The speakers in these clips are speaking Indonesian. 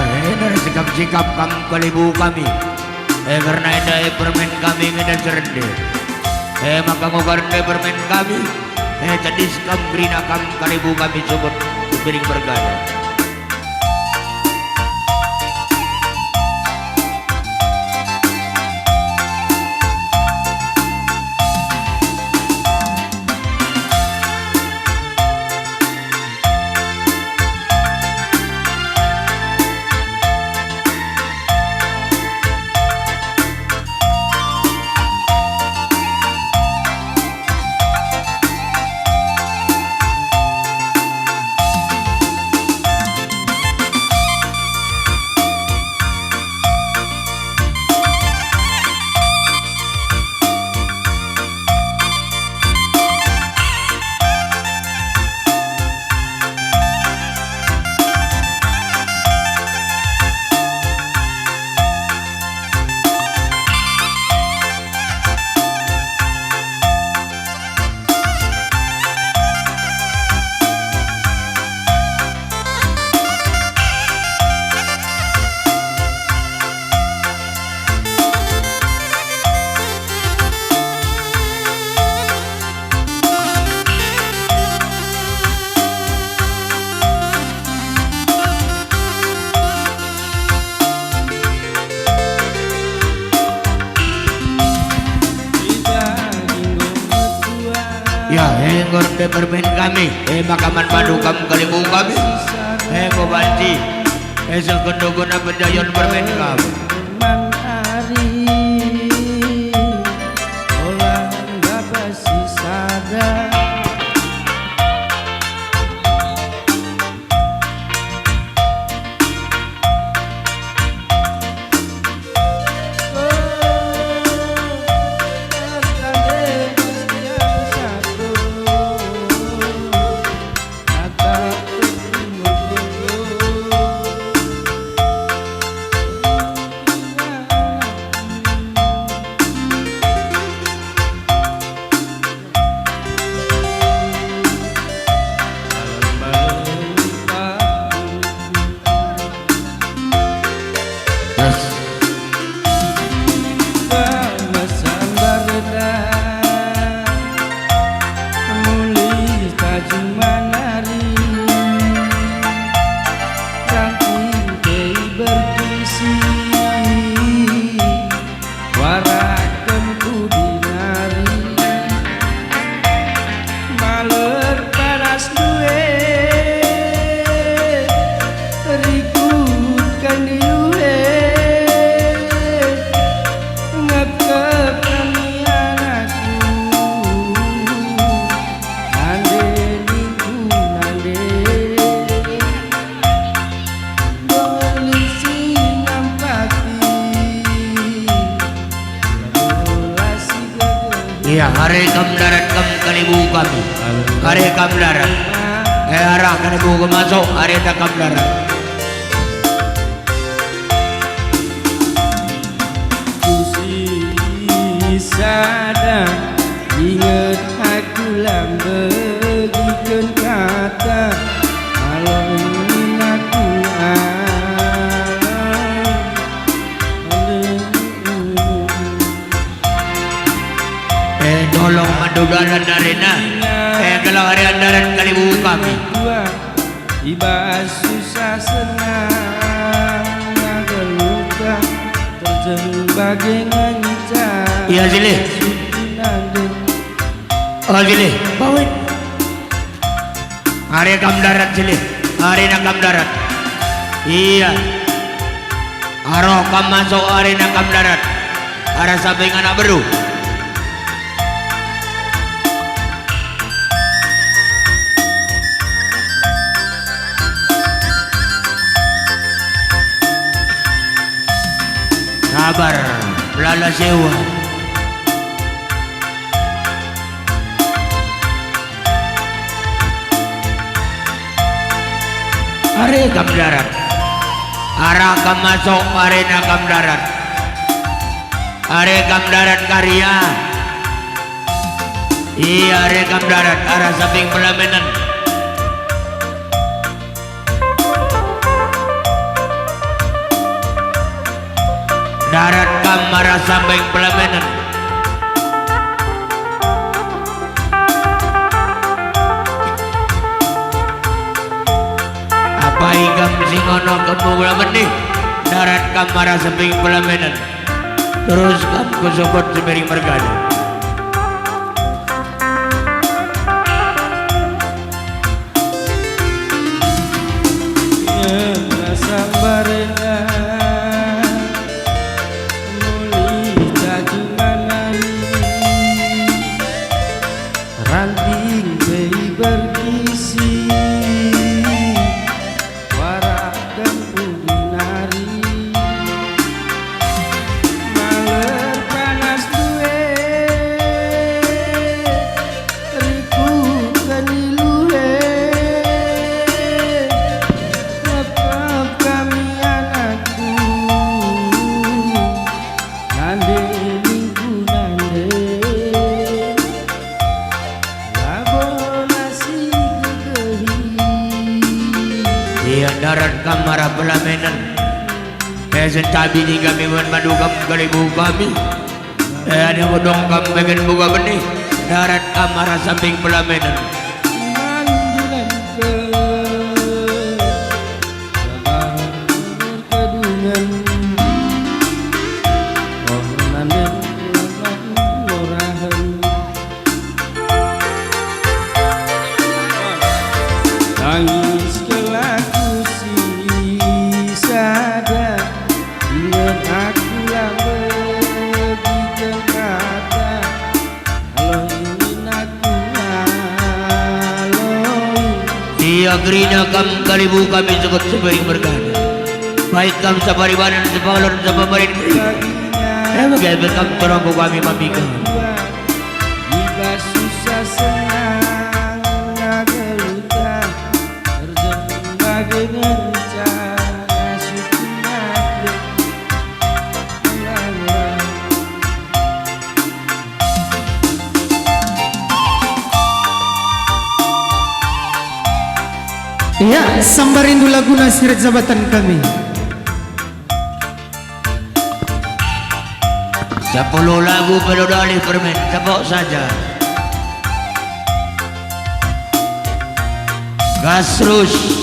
ini sikap-sikap kamu kalibu kami. Karena ini permen kami ngeda serende. Maka ngokarne permen kami. Jadi sekam berina kamu kalibu kami sebut piring bergada. Ngorde permen kami, makaman padu kamu kalibu kami, kobanci, sekondo guna penjayon permen kami. Iya, hari kam darat kam kalibu kami. Hari kam darat. Arah kalibu ke masuk, hari tak kam darat. Sada ingat aku lambegikan kata kalau ingin aku tolong mandudaran darina kalau hari andaran kalibu kami iba susah senang terluka terjebak dengan iya Zili. Oh Zili, bawin. Hari kam darat Zili, hari nak kam darat. Iya. Aro kam masuk hari nak kam darat. Ada samping anak baru. Sabar, lala sewa. Hari kam darat. Arah kam masuk arena kam darat. Hari kam darat karya. Iya hari kam darat arah samping pelaminan. kamara sambeng pelamenan apa ikam singono kemugla benih darat kamara sambeng pelamenan terus kamu kesokot semering mergana Sambarena muli tajumani ranting bayi berkisi warakan puginari maler panas duwe riku kaniluhe darat kamara pelamenan sentabi di kami madukam kalibu kami ada bodong kam pengen buka benih darat kamara samping pelamenan tangis kelaku sada ingat aku yang begitu kata kalau ingin aku ngaloi dia gerina kam kalibu kami sekut sebering bergana baik kam saparibanan sepalon sapabarin bagai kam terangku kami mamikan jika susah senang ngageluta terjun bagai ngencana syukur makhluk Ya, Sambarindu lagu nasihat jabatan kami. 10 lagu pelodali permen tepuk saja gas terus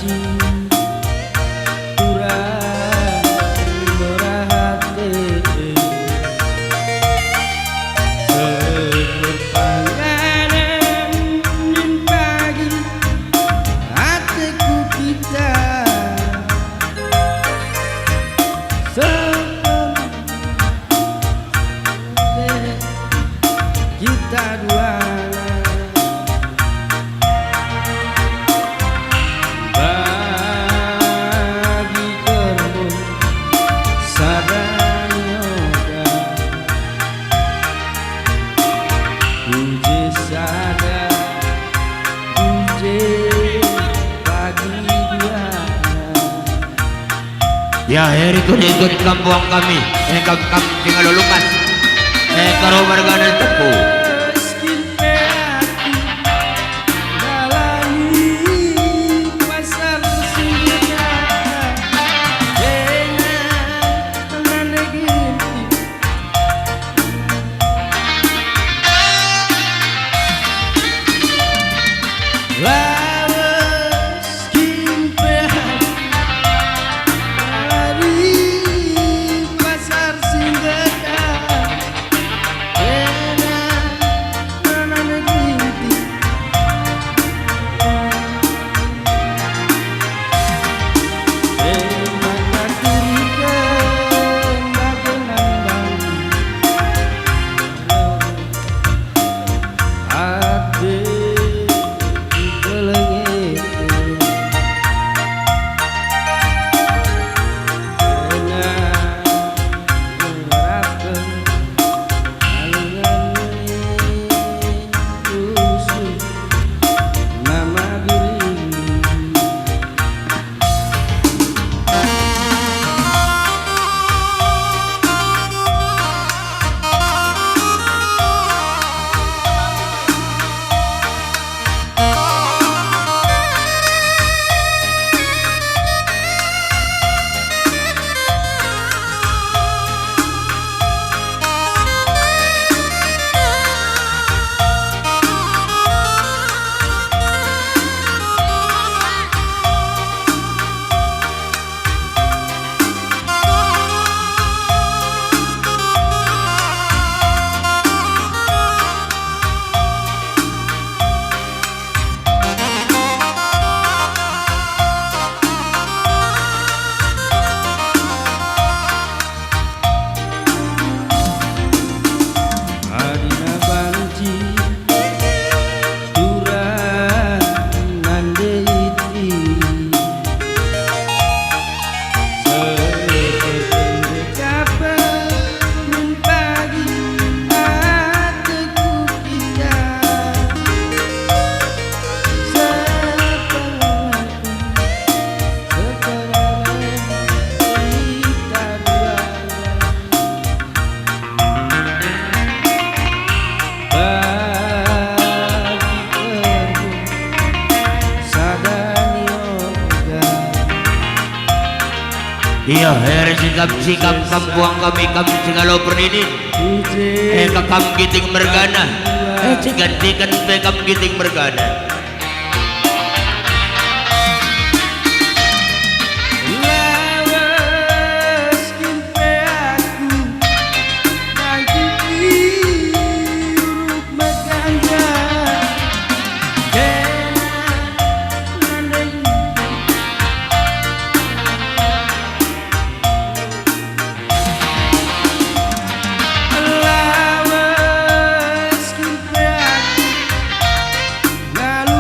janji kurang berhati sepanganan din pagi hatiku kita kita dua bagi kermu sadanyoga puji sada puji bagi dia. Ya hari ikut kampung kami kampung tinggal lulukan karo margana tepu Iya, hari sikap kampung kami singalo pernini. Kakam giting mergana. Cigantikan pekam giting mergana. Lalu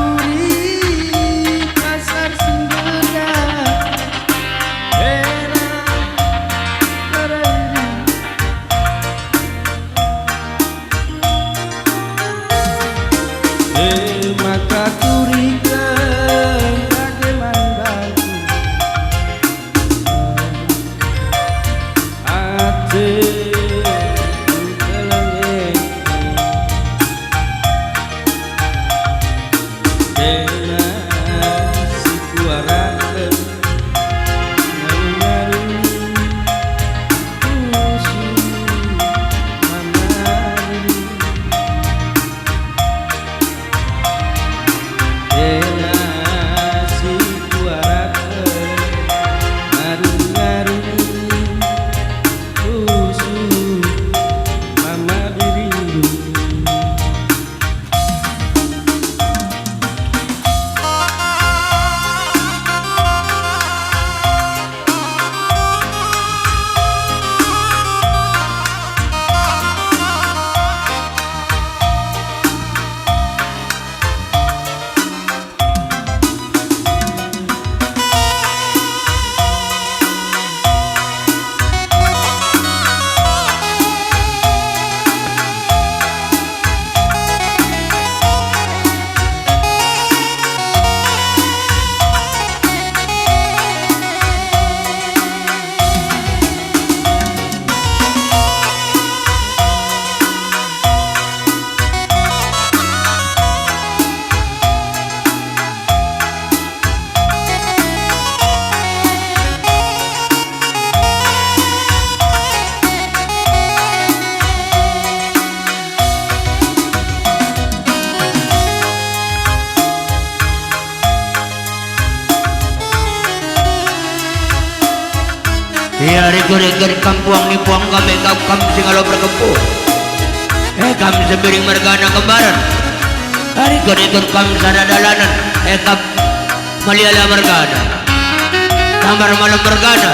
Ya rekur-rekur kampuang ni puang kami kam singalo berkempu. Kam sebiring mergana kembaran. Rekur-rekur kam sadadalanan. Kam maliala mergana. Kamar malam mergana.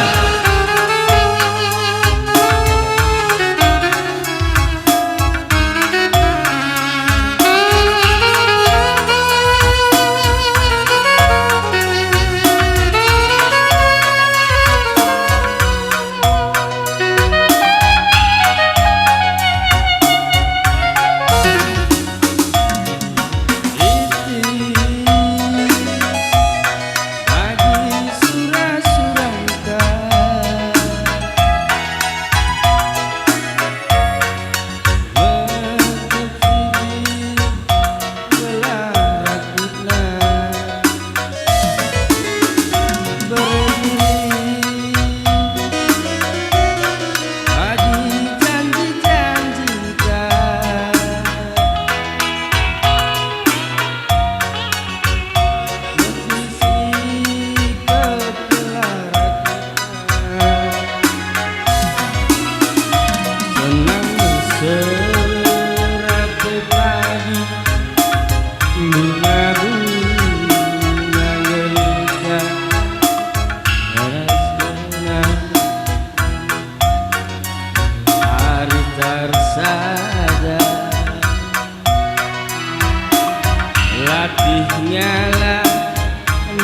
Latih nyala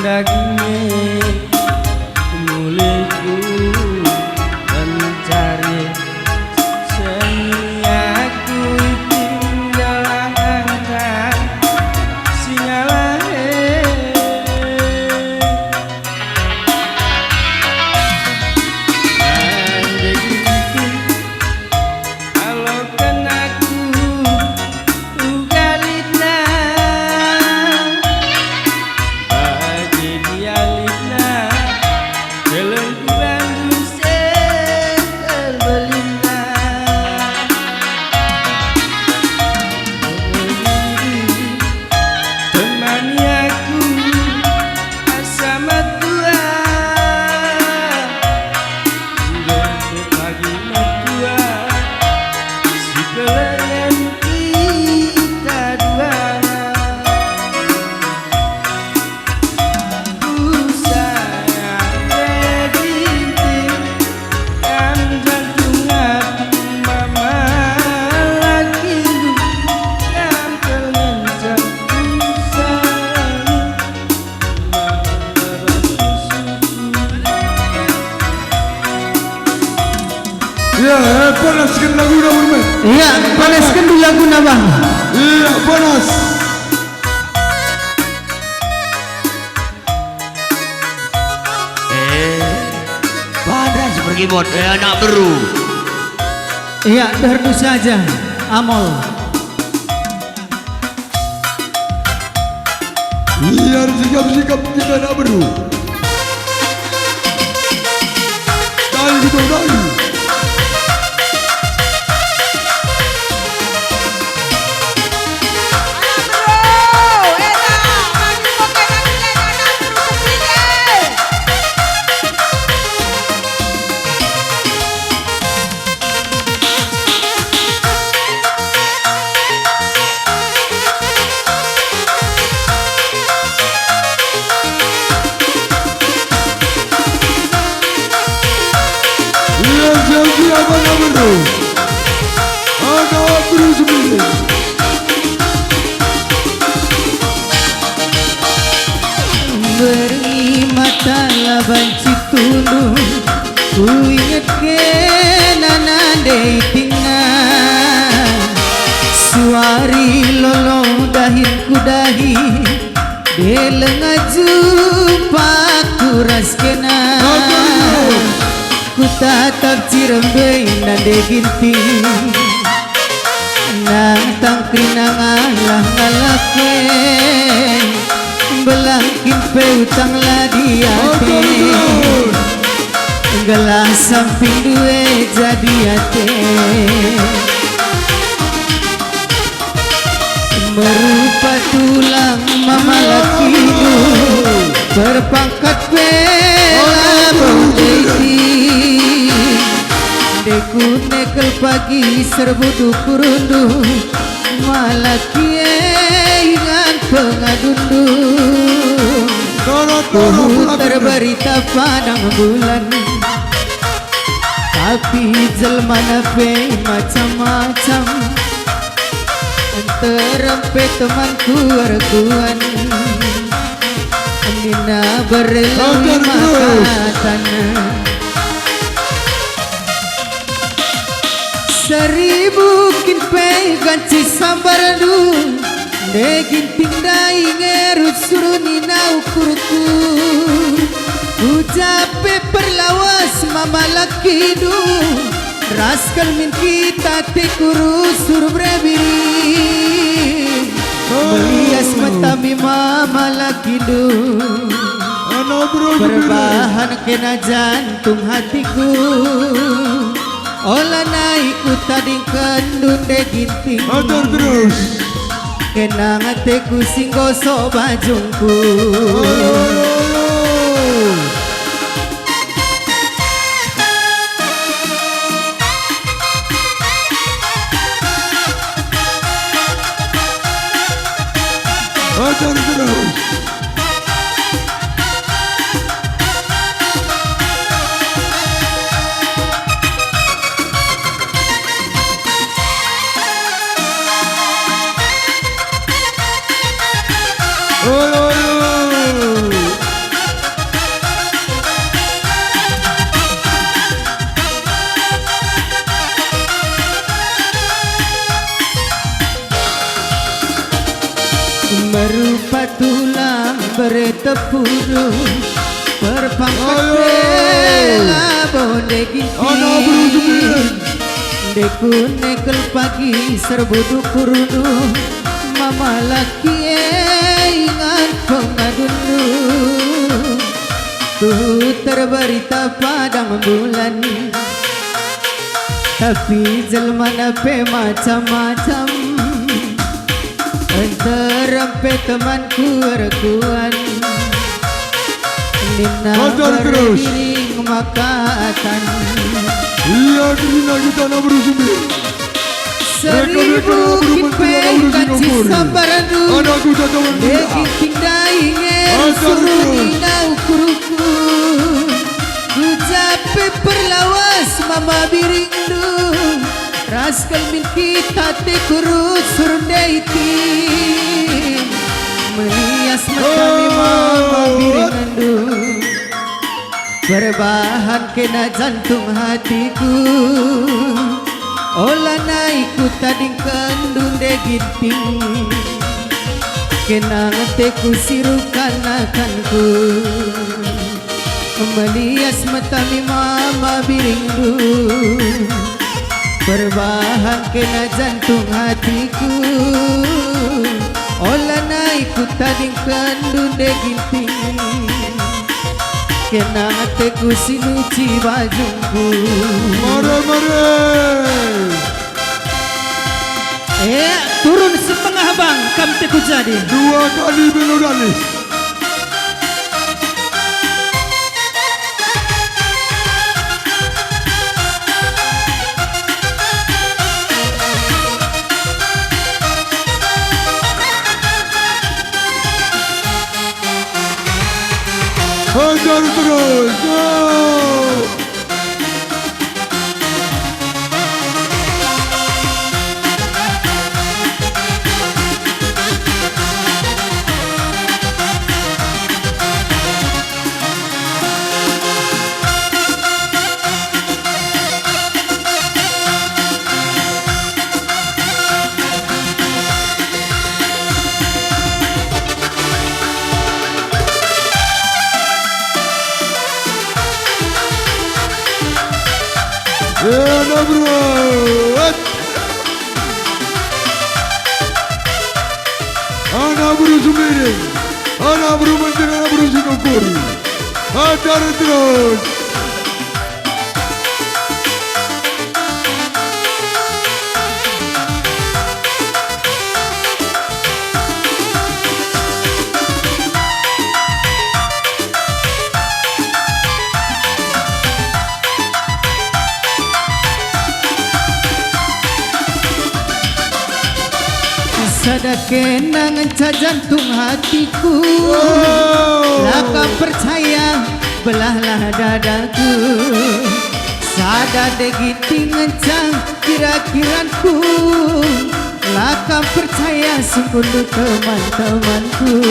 dagingnya mulaiku mencari senyaku tinggal angkat singalahe andai gitu kalau kenaku ugalina bagi dialina dalam Bandung terbelina temani aku asama tua udah pagi matua si kalian kita dua ku sayang bintik kan jantung hati mama lagi yang terlencang ku sayang Ya, panaskan lagu na bermain. Iya, panaskan dulu lagu na bang. Iya, panas. Panas berkibot anak beru. Iya, dardu saja. Amol. Iya, sikap-sikap kita nak beru. Dari kita dari. Iya, siapa nak beru? Ada beru sembilan. Beri mata laban citulung, ku ingat ke nana tinggal. Suari lolong dahin kudahi, deleng jumpa kuras kena. Ku tatap cirembe nande ginting, nang tangkrinang alah ngalaken. Belangkin peutang ladi ate, gelas samping dua jadi ate. Merupa tulang mama lakiku, berpangkat bela berledi. Deku nekel pagi serbu dukurundu malah kie ingan pengadundu terberita padang bulan tapi jelma nape macam-macam terempe temanku arkuan Nina berlalu makatan Seribu kinpe ganci sambaradu Degin pindai ngerut suruh nina ukurku Ucape perlawas mama lakidu Raskal min kita tekuru suruh brebiri Melias matami mama lakidu Berbahan kena jantung hatiku Olah naiku tadi kendun de ginting terus Kena ngateku singgoso bajungku terus Merupa tulang bertepuru Berpangkat bela bonde ginting Deku nekel pagi serbu dukurundu Mama laki ingat pengadundu Tuh terberita padang bulan Tapi jelma nape macam-macam Terempe temanku rekuan Nina bergiring makatan Iya dina kita nak berusubi Seribu kinpe ganci sambaradu Anakku jatuh Degin tingdai suruh nina ukuruku Ucape perlawas mama birindu Raskal min kita tekurut surdeiti Melias matami mama biringandu Berbahan kena jantung hatiku Olah naiku tadi kendun de ginting Kena teku sirukan akanku Melias matami mama birindu Berbahan kena jantung hatiku Olah naiku tadi kendun de ginting Kena teku sinuci bajungku Mare turun setengah bang kam teku jadi 2 kali belodani Hajar terus go Ana bro Ana bro sumire Ana bro manjir Ana bro sinokori Hajar terus Sadake nangan jantung hatiku Laka percaya belahlah dadaku Sadade ginting ngencang kira-kiranku Laka percaya sungguh teman-temanku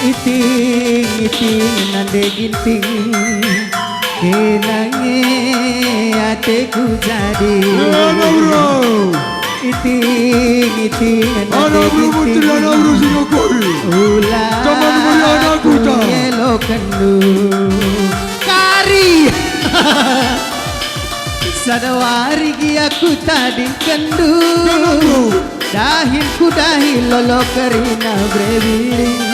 Iting nande ginting Kenange ateku jadi Iting Ana bro menteri ana bro Sinokori. Ulah Zaman mulia anakku tak. Yelo kendu Kari Sadawari gi aku tadi kendu Dahin dahi lolo kerina brewiling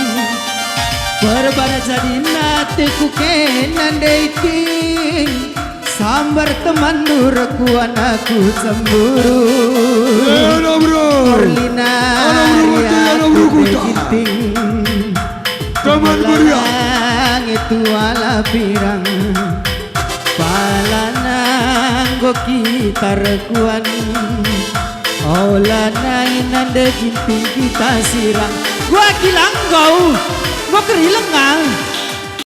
Berbara jadi nateku kenan dating Sambar teman nuraku anakku cemburu Ana bro. Orlina Ana bro ginting Zaman mulia. itu ala pirang Palanang go kita rekuan Ola nande ginting kita sirang Gua kilang gua kerilang